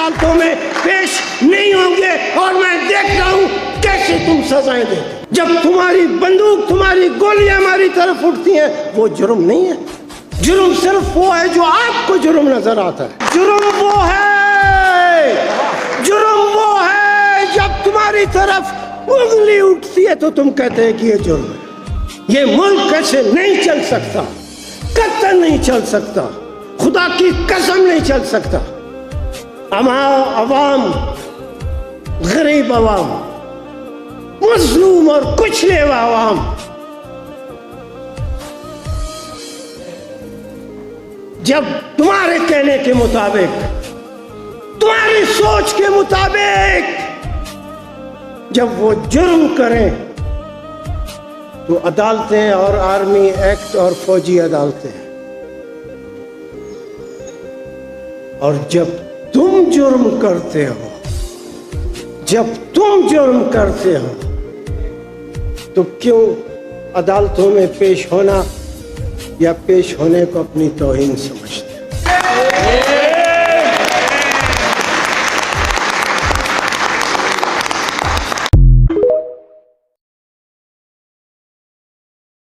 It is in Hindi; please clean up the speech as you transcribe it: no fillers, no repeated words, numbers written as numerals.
अदालतों में पेश नहीं होंगे और मैं देख रहा हूं कैसे तुम सजाएं देते। जब तुम्हारी बंदूक, तुम्हारी गोलियां हमारी तरफ उठती हैं, वो जुर्म नहीं है। जुर्म सिर्फ वो है जो आपको जुर्म नजर आता है। जुर्म वो है, जुर्म वो है जब तुम्हारी तरफ उंगली उठती है तो तुम कहते हैं कि ये जुर्म है। ये मुल्क ऐसे नहीं चल सकता, कतई नहीं चल सकता, खुदा की कसम नहीं चल सकता। अवाम, गरीब अवाम, मजलूम और कुचले हुआ अवाम जब तुम्हारे कहने के मुताबिक, तुम्हारी सोच के मुताबिक जब वो जुर्म करें तो अदालतें और आर्मी एक्ट और फौजी अदालतें, और जब तुम जुर्म करते हो, जब तुम जुर्म करते हो तो क्यों अदालतों में पेश होना या पेश होने को अपनी तौहीन समझते?